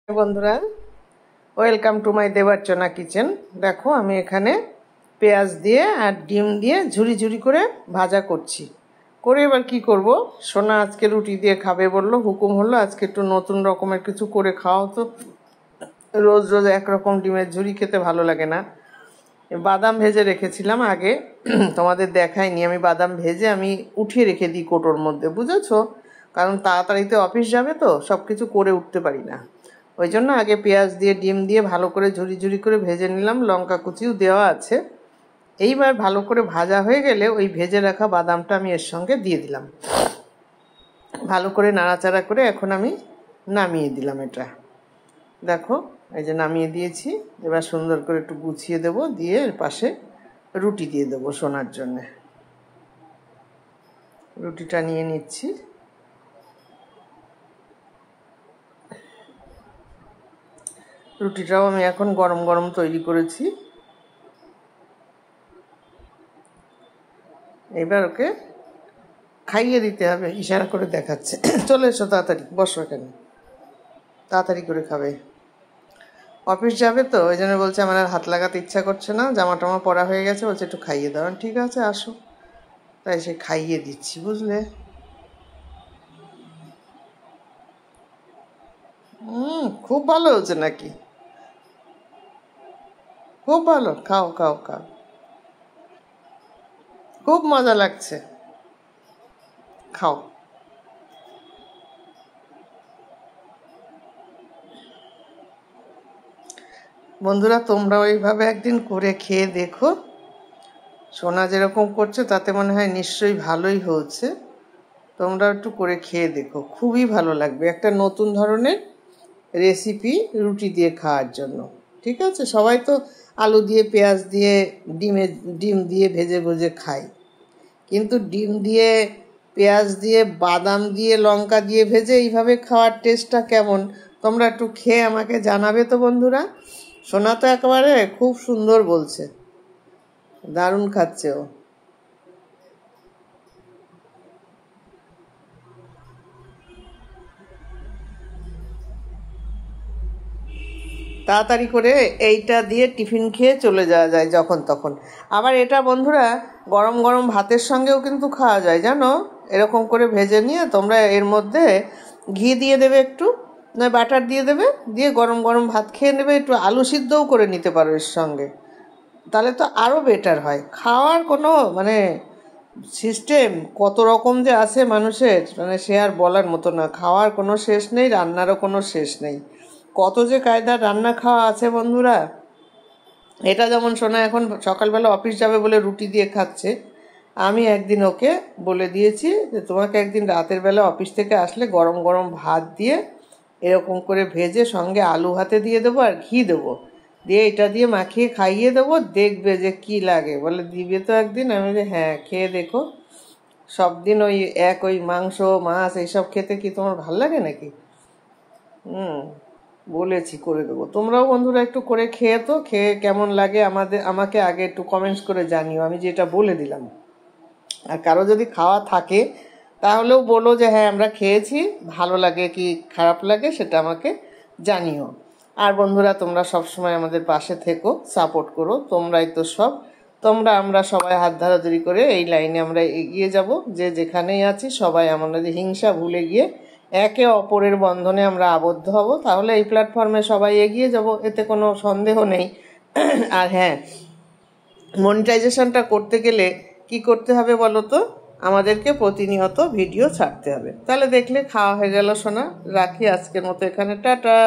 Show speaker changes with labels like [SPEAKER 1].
[SPEAKER 1] বন্ধুরা, welcome to my Debarchana kitchen. দেখো আমি এখানে পেঁয়াজ দিয়ে আর ডিম দিয়ে ঝুরি ঝুরি করে ভাজা করছি। করে এবার কি করব, সোনা আজকে রুটি দিয়ে খাবে বললো, হুকুম হলো আজকে একটু নতুন রকমের কিছু করে খাওয়াও। তো রোজ রোজ একরকম ডিমের ঝুরি খেতে ভালো লাগে না। বাদাম ভেজে রেখেছিলাম আগে, তোমাদের দেখাইনি। আমি বাদাম ভেজে আমি উঠিয়ে রেখে দিই কোটোর মধ্যে, বুঝেছো? কারণ তাড়াতাড়িতে অফিস যাবে তো সব কিছু করে উঠতে পারি না। ওই জন্য আগে পেঁয়াজ দিয়ে ডিম দিয়ে ভালো করে ঝুরি ঝুরি করে ভেজে নিলাম, লঙ্কা কুচিও দেওয়া আছে। এইবার ভালো করে ভাজা হয়ে গেলে ওই ভেজে রাখা বাদামটা আমি এর সঙ্গে দিয়ে দিলাম। ভালো করে নাড়াচাড়া করে এখন আমি নামিয়ে দিলাম এটা। দেখো এই যে নামিয়ে দিয়েছি। এবার সুন্দর করে একটু গুছিয়ে দেবো, দিয়ে এর পাশে রুটি দিয়ে দেবো সোনার জন্যে। রুটিটা নিয়ে নিচ্ছি। রুটিটাও আমি এখন গরম গরম তৈরি করেছি। এবার ওকে খাইয়ে দিতে হবে, ইশারা করে দেখাচ্ছে চলে এসো তাড়াতাড়ি, বসো এখানে, তাড়াতাড়ি করে খাবে। অফিস যাবে তো ওই জন্য বলছে আমার আর হাত লাগাতে ইচ্ছা করছে না, জামা টামা পরা হয়ে গেছে, বলছে একটু খাইয়ে দাও। ঠিক আছে আসো, তাই সে খাইয়ে দিচ্ছি, বুঝলে? খুব ভালো হয়েছে নাকি? খুব ভালো, খাও খাও খাও, খুব মজা লাগছে, খাও। বন্ধুরা, তোমরা ওইভাবে একদিন করে খেয়ে দেখো। সোনা যেরকম করছে তাতে মনে হয় নিশ্চয়ই ভালোই হয়েছে। তোমরা একটু করে খেয়ে দেখো, খুবই ভালো লাগবে। একটা নতুন ধরনের রেসিপি রুটি দিয়ে খাওয়ার জন্য। ঠিক আছে, সবাই তো আলু দিয়ে পেঁয়াজ দিয়ে ডিম দিয়ে ভেজে ভেজে খায়, কিন্তু ডিম দিয়ে পেঁয়াজ দিয়ে বাদাম দিয়ে লঙ্কা দিয়ে ভেজে এইভাবে খাওয়ার টেস্টটা কেমন তোমরা একটু খেয়ে আমাকে জানাবে তো বন্ধুরা। সোনা তো একেবারে খুব সুন্দর বলছে, দারুণ খাচ্ছে ও। তাড়াতাড়ি করে এইটা দিয়ে টিফিন খেয়ে চলে যাওয়া যায় যখন তখন। আবার এটা বন্ধুরা গরম গরম ভাতের সঙ্গেও কিন্তু খাওয়া যায়, জানো? এরকম করে ভেজে নিয়ে তোমরা এর মধ্যে ঘি দিয়ে দেবে, একটু নয় বাটার দিয়ে দেবে, দিয়ে গরম গরম ভাত খেয়ে নেবে। একটু আলু সিদ্ধও করে নিতে পারো এর সঙ্গে, তাহলে তো আরও বেটার হয়। খাওয়ার কোনো মানে সিস্টেম কত রকম যে আছে মানুষের, মানে সে আর বলার মতো না। খাওয়ার কোনো শেষ নেই, রান্নারও কোনো শেষ নেই। কত যে কায়দার রান্না খাওয়া আছে বন্ধুরা। এটা যেমন শোনা এখন সকালবেলা অফিস যাবে বলে রুটি দিয়ে খাচ্ছে। আমি একদিন ওকে বলে দিয়েছি যে তোমাকে একদিন রাতের বেলা অফিস থেকে আসলে গরম গরম ভাত দিয়ে এরকম করে ভেজে সঙ্গে আলু হাতে দিয়ে দেবো আর ঘি দেবো, দিয়ে এটা দিয়ে মাখিয়ে খাইয়ে দেবো, দেখবে যে কি লাগে। বলে দিবে তো একদিন? আমি যে হ্যাঁ খেয়ে দেখো। সব দিন ওই মাংস মাছ এইসব খেতে কি তোমার ভাল লাগে নাকি? বলেছি করে দেবো। তোমরাও বন্ধুরা একটু করে খেয়ে তো, খেয়ে কেমন লাগে আমাকে আগে একটু কমেন্টস করে জানিও, আমি যেটা বলে দিলাম। আর কারো যদি খাওয়া থাকে তাহলেও বলো যে হ্যাঁ আমরা খেয়েছি, ভালো লাগে কি খারাপ লাগে সেটা আমাকে জানিও। আর বন্ধুরা, তোমরা সবসময় আমাদের পাশে থেকো, সাপোর্ট করো। তোমরাই তো সব। আমরা সবাই হাত ধরাধরি করে এই লাইনে আমরা এগিয়ে যাব। যে যেখানেই আছি সবাই আমাদের হিংসা ভুলে গিয়ে একে অপরের বন্ধনে আমরা আবদ্ধ হব, তাহলে এই প্ল্যাটফর্মে সবাই এগিয়ে যাব, এতে কোনো সন্দেহ নেই। আর হ্যাঁ, মনিটাইজেশনটা করতে গেলে কি করতে হবে বলো তো? আমাদেরকে প্রতিনিয়ত ভিডিও ছাড়তে হবে। তাহলে দেখলে খাওয়া হয়ে গেল সোনা। রাখি আজকের মতো এখানে, টাটা।